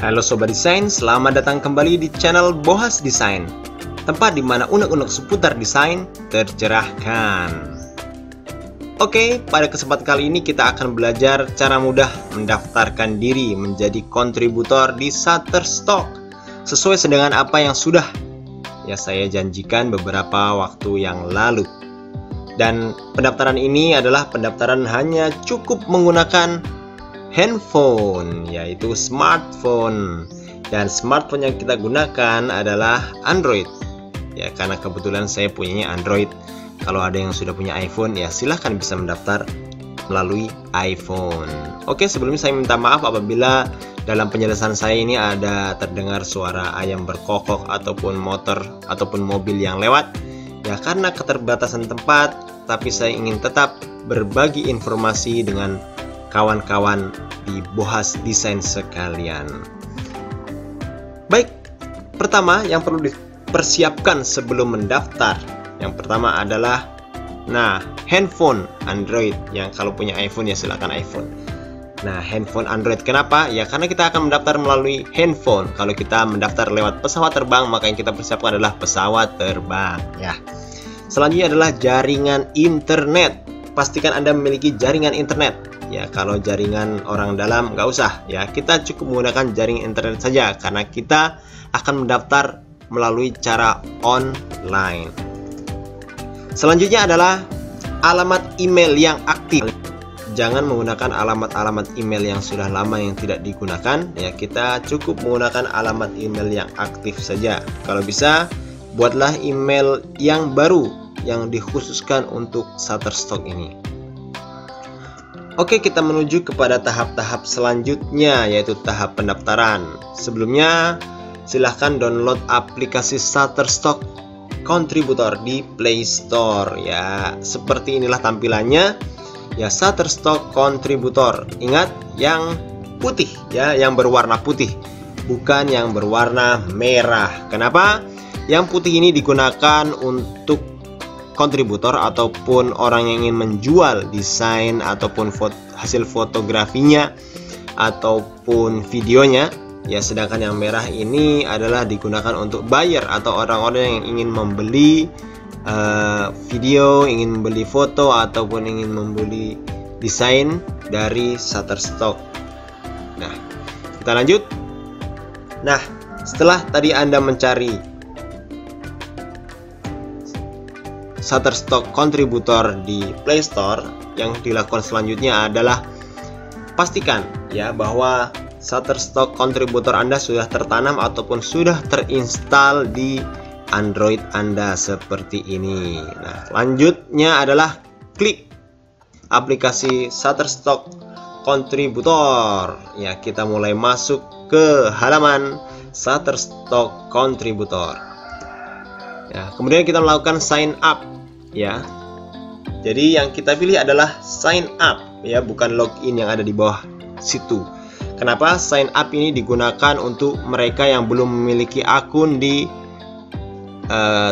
Halo Sobat Desain, selamat datang kembali di channel Bohas Desain, tempat di mana unek-unek seputar desain tercerahkan. Oke, pada kesempatan kali ini kita akan belajar cara mudah mendaftarkan diri menjadi kontributor di Shutterstock sesuai dengan apa yang sudah saya janjikan beberapa waktu yang lalu. Dan pendaftaran ini adalah pendaftaran hanya cukup menggunakan handphone, yaitu smartphone, dan smartphone yang kita gunakan adalah Android ya, karena kebetulan saya punyanya Android. Kalau ada yang sudah punya iPhone ya silahkan bisa mendaftar melalui iPhone. Oke, sebelumnya saya minta maaf apabila dalam penjelasan saya ini ada terdengar suara ayam berkokok ataupun motor ataupun mobil yang lewat ya, karena keterbatasan tempat, tapi saya ingin tetap berbagi informasi dengan kawan-kawan di Bohas Desain sekalian. Baik, pertama yang perlu dipersiapkan sebelum mendaftar, yang pertama adalah handphone Android. Yang kalau punya iPhone ya silakan iPhone. Handphone Android. Kenapa? Ya karena kita akan mendaftar melalui handphone. Kalau kita mendaftar lewat pesawat terbang, maka yang kita persiapkan adalah pesawat terbang ya. Selanjutnya adalah jaringan internet. Pastikan Anda memiliki jaringan internet. Ya, kalau jaringan orang dalam nggak usah ya, kita cukup menggunakan jaringan internet saja karena kita akan mendaftar melalui cara online. Selanjutnya adalah alamat email yang aktif. Jangan menggunakan alamat-alamat email yang sudah lama yang tidak digunakan ya, kita cukup menggunakan alamat email yang aktif saja. Kalau bisa buatlah email yang baru yang dikhususkan untuk Shutterstock ini. Oke, kita menuju kepada tahap-tahap selanjutnya, yaitu tahap pendaftaran. Sebelumnya, silahkan download aplikasi Shutterstock Contributor di Play Store ya. Seperti inilah tampilannya ya, Shutterstock Contributor. Ingat, yang putih ya, yang berwarna putih, bukan yang berwarna merah. Kenapa? Yang putih ini digunakan untuk kontributor ataupun orang yang ingin menjual desain ataupun hasil fotografinya ataupun videonya ya, sedangkan yang merah ini adalah digunakan untuk buyer atau orang-orang yang ingin membeli video, ingin membeli foto ataupun ingin membeli desain dari Shutterstock. Kita lanjut. Setelah tadi Anda mencari Shutterstock Contributor di Play Store, yang dilakukan selanjutnya adalah pastikan ya bahwa Shutterstock Contributor Anda sudah tertanam ataupun sudah terinstall di Android Anda seperti ini. Selanjutnya adalah klik aplikasi Shutterstock Contributor ya, kita mulai masuk ke halaman Shutterstock Contributor ya, kemudian kita melakukan sign up ya. Jadi yang kita pilih adalah sign up ya, bukan login yang ada di bawah situ. Kenapa? Sign up ini digunakan untuk mereka yang belum memiliki akun di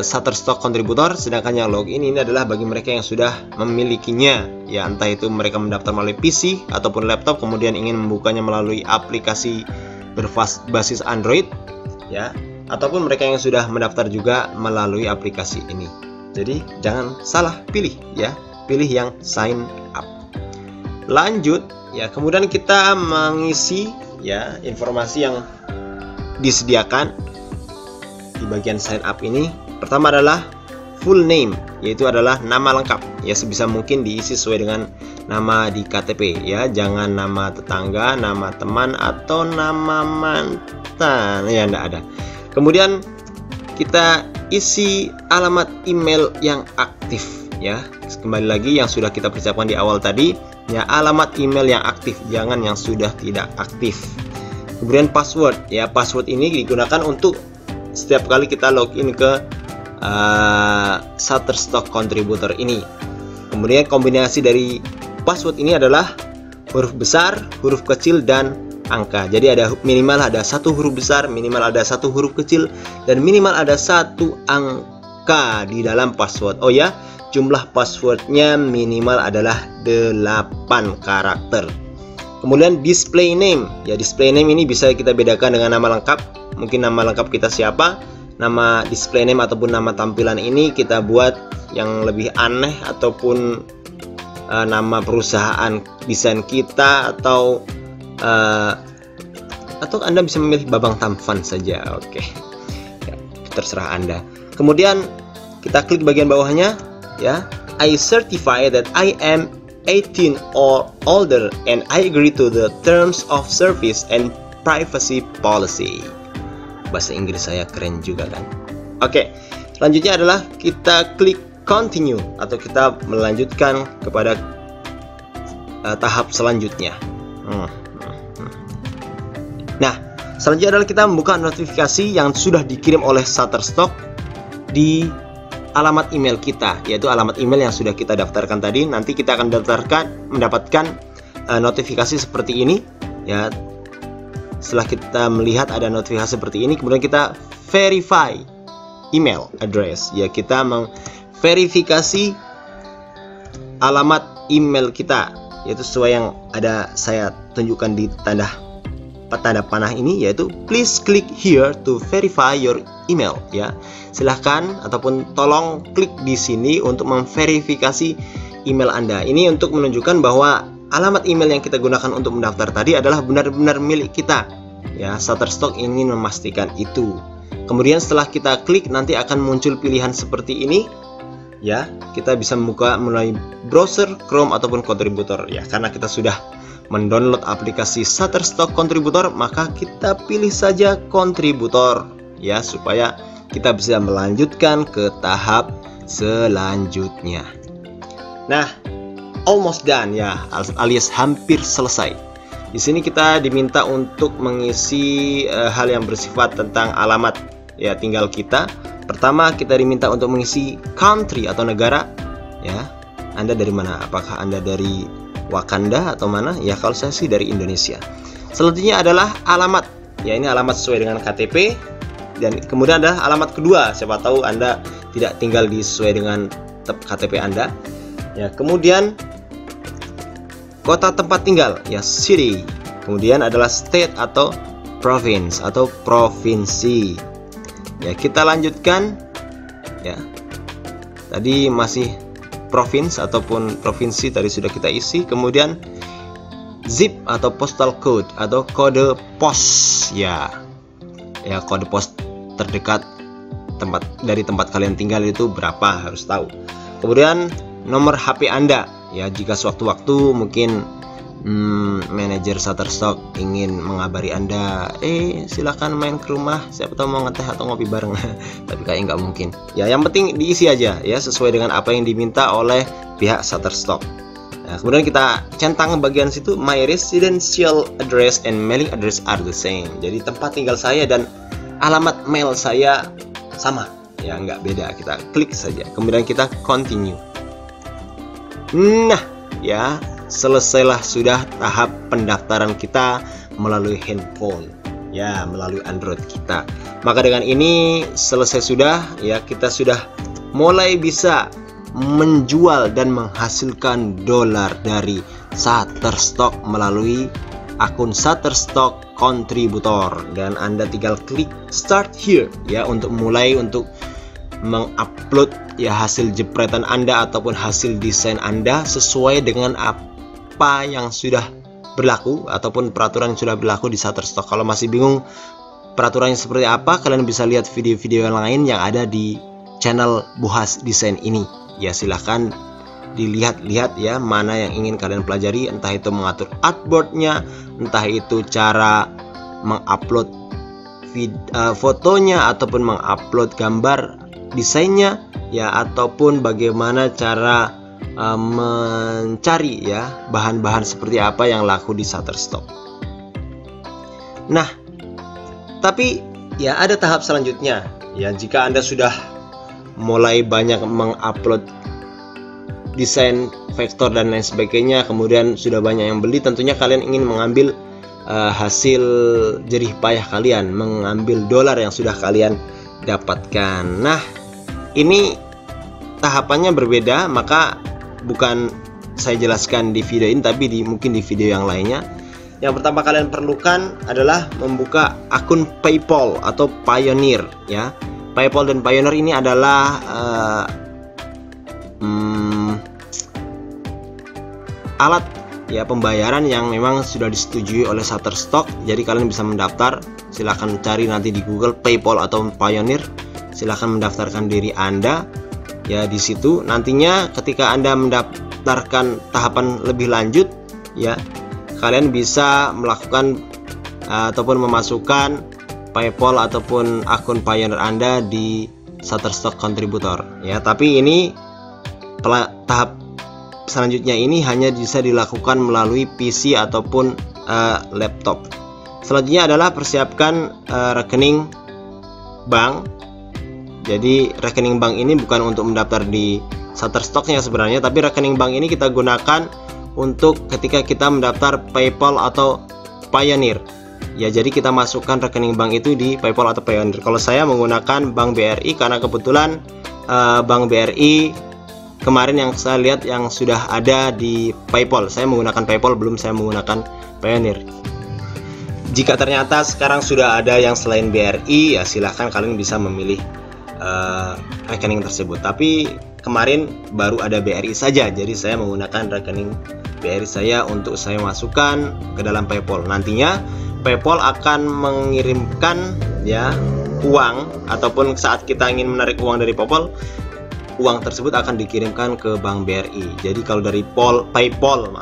Shutterstock Contributor, sedangkan yang login ini adalah bagi mereka yang sudah memilikinya ya, entah itu mereka mendaftar melalui PC ataupun laptop kemudian ingin membukanya melalui aplikasi berbasis Android ya, ataupun mereka yang sudah mendaftar juga melalui aplikasi ini. Jadi jangan salah pilih ya, pilih yang sign up. Lanjut ya, kemudian kita mengisi ya informasi yang disediakan di bagian sign up ini. Pertama adalah full name, yaitu adalah nama lengkap ya, sebisa mungkin diisi sesuai dengan nama di KTP ya, jangan nama tetangga, nama teman atau nama mantan ya, enggak ada. Kemudian kita isi alamat email yang aktif ya. Kembali lagi yang sudah kita persiapkan di awal tadi ya, alamat email yang aktif, jangan yang sudah tidak aktif. Kemudian password ya, password ini digunakan untuk setiap kali kita login ke Shutterstock Contributor ini. Kemudian kombinasi dari password ini adalah huruf besar, huruf kecil, dan angka. Jadi ada minimal ada satu huruf besar, minimal ada satu huruf kecil, dan minimal ada satu angka di dalam password. Oh ya, jumlah passwordnya minimal adalah 8 karakter. Kemudian display name. Ya, display name ini bisa kita bedakan dengan nama lengkap. Mungkin nama lengkap kita siapa, nama display name ataupun nama tampilan ini kita buat yang lebih aneh, ataupun nama perusahaan desain kita, atau Anda bisa memilih Babang Tampan saja. Oke. Ya, terserah Anda. Kemudian kita klik bagian bawahnya, ya. I certify that I am 18 or older and I agree to the terms of service and privacy policy. Bahasa Inggris saya keren juga kan. Oke, selanjutnya adalah kita klik continue atau kita melanjutkan kepada tahap selanjutnya. Nah, selanjutnya adalah kita membuka notifikasi yang sudah dikirim oleh Shutterstock di alamat email kita, yaitu alamat email yang sudah kita daftarkan tadi. Nanti kita akan mendapatkan notifikasi seperti ini, ya. Setelah kita melihat ada notifikasi seperti ini, kemudian kita verify email address, ya, kita memverifikasi alamat email kita, yaitu sesuai yang ada saya tunjukkan di tanda panah ini, yaitu please click here to verify your email, ya. Silahkan ataupun tolong klik di sini untuk memverifikasi email Anda. Ini untuk menunjukkan bahwa alamat email yang kita gunakan untuk mendaftar tadi adalah benar-benar milik kita, ya. Shutterstock ingin memastikan itu. Kemudian setelah kita klik, nanti akan muncul pilihan seperti ini, ya. Kita bisa membuka melalui browser, Chrome ataupun kontributor, ya. Karena kita sudah mendownload aplikasi Shutterstock Contributor, maka kita pilih saja kontributor, ya, supaya kita bisa melanjutkan ke tahap selanjutnya. Nah, almost done, ya, alias hampir selesai. Di sini kita diminta untuk mengisi hal yang bersifat tentang alamat, ya, tinggal kita. Pertama, kita diminta untuk mengisi country atau negara, ya. Anda dari mana? Apakah Anda dari Wakanda atau mana? Ya, kalau saya sih dari Indonesia. Selanjutnya adalah alamat, ya, ini alamat sesuai dengan KTP. Dan kemudian ada alamat kedua, siapa tahu Anda tidak tinggal sesuai dengan KTP Anda, ya. Kemudian kota tempat tinggal, ya, city. Kemudian adalah state atau province atau provinsi, ya. Kita lanjutkan, ya. Tadi masih province ataupun provinsi tadi sudah kita isi. Kemudian zip atau postal code atau kode pos, ya, kode pos terdekat dari tempat kalian tinggal itu berapa, harus tahu. Kemudian nomor HP Anda, ya, jika sewaktu-waktu mungkin manajer Shutterstock ingin mengabari Anda, silakan main ke rumah, siapa tahu mau ngeteh atau ngopi bareng. Tapi kayaknya nggak mungkin, ya. Yang penting diisi aja, ya, sesuai dengan apa yang diminta oleh pihak Shutterstock. Nah, kemudian kita centang bagian situ, my residential address and mailing address are the same. Jadi tempat tinggal saya dan alamat mail saya sama, ya, nggak beda. Kita klik saja, kemudian kita continue. Nah, ya, selesailah sudah tahap pendaftaran kita melalui handphone, ya, melalui Android kita. Maka dengan ini selesai sudah, ya, kita sudah mulai bisa menjual dan menghasilkan dolar dari Shutterstock melalui akun Shutterstock Contributor. Dan Anda tinggal klik start here, ya, untuk mulai untuk mengupload, ya, hasil jepretan Anda ataupun hasil desain Anda sesuai dengan apa yang sudah berlaku ataupun peraturan yang sudah berlaku di Shutterstock. Kalau masih bingung peraturannya seperti apa, kalian bisa lihat video-video yang lain yang ada di channel Bohas Desain ini, ya. Silahkan dilihat-lihat, ya, mana yang ingin kalian pelajari, entah itu mengatur artboardnya, entah itu cara mengupload fotonya ataupun mengupload gambar desainnya, ya, ataupun bagaimana cara mencari, ya, bahan-bahan seperti apa yang laku di Shutterstock. Nah, tapi, ya, ada tahap selanjutnya, ya. Jika Anda sudah mulai banyak mengupload desain vektor dan lain sebagainya, kemudian sudah banyak yang beli, tentunya kalian ingin mengambil hasil jerih payah kalian, mengambil dolar yang sudah kalian dapatkan. Nah, ini tahapannya berbeda, maka bukan saya jelaskan di video ini, tapi mungkin di video yang lainnya. yang pertama kalian perlukan adalah membuka akun PayPal atau Payoneer ya. PayPal dan Payoneer ini adalah alat ya pembayaran yang memang sudah disetujui oleh Shutterstock. Jadi kalian bisa mendaftar, silahkan cari nanti di Google PayPal atau Payoneer, silahkan mendaftarkan diri Anda ya. Di situ nantinya ketika Anda mendaftarkan tahapan lebih lanjut ya, kalian bisa melakukan ataupun memasukkan PayPal ataupun akun Payoneer Anda di Shutterstock Contributor ya. Tapi ini tahap selanjutnya ini hanya bisa dilakukan melalui PC ataupun laptop. Selanjutnya adalah persiapkan rekening bank. Jadi rekening bank ini bukan untuk mendaftar di Shutterstock-nya sebenarnya, tapi rekening bank ini kita gunakan untuk ketika kita mendaftar PayPal atau Payoneer ya. Jadi kita masukkan rekening bank itu di PayPal atau Payoneer. Kalau saya menggunakan Bank BRI karena kebetulan Bank BRI kemarin yang saya lihat yang sudah ada di PayPal, saya menggunakan PayPal, belum saya menggunakan Payoneer. Jika ternyata sekarang sudah ada yang selain BRI ya, silahkan kalian bisa memilih rekening tersebut. Tapi kemarin baru ada BRI saja, jadi saya menggunakan rekening BRI saya untuk saya masukkan ke dalam PayPal. Nantinya PayPal akan mengirimkan ya uang, ataupun saat kita ingin menarik uang dari PayPal, uang tersebut akan dikirimkan ke Bank BRI. Jadi kalau dari PayPal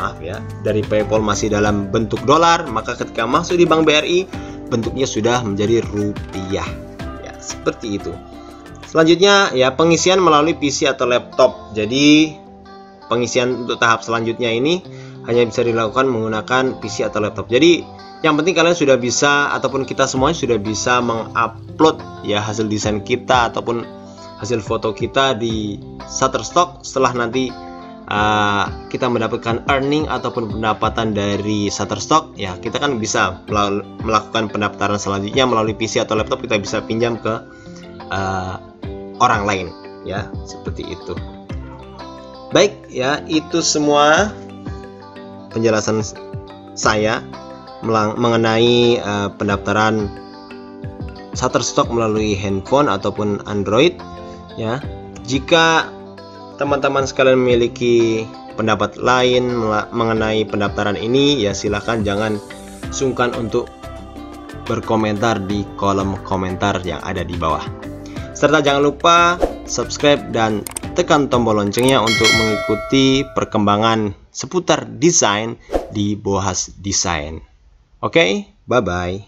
dari PayPal masih dalam bentuk dolar, maka ketika masuk di Bank BRI bentuknya sudah menjadi rupiah ya, seperti itu. Selanjutnya ya pengisian melalui PC atau laptop. Jadi pengisian untuk tahap selanjutnya ini hanya bisa dilakukan menggunakan PC atau laptop. Jadi yang penting kalian sudah bisa, ataupun kita semuanya sudah bisa mengupload ya hasil desain kita ataupun hasil foto kita di Shutterstock. Setelah nanti kita mendapatkan earning ataupun pendapatan dari Shutterstock ya, kita kan bisa melakukan pendaftaran selanjutnya melalui PC atau laptop. Kita bisa pinjam ke orang lain ya, seperti itu. Baik ya, itu semua penjelasan saya mengenai pendaftaran Shutterstock melalui handphone ataupun Android ya. Jika teman-teman sekalian memiliki pendapat lain mengenai pendaftaran ini ya, silahkan jangan sungkan untuk berkomentar di kolom komentar yang ada di bawah. Serta jangan lupa subscribe dan tekan tombol loncengnya untuk mengikuti perkembangan seputar desain di Bohas Design. Oke, bye-bye.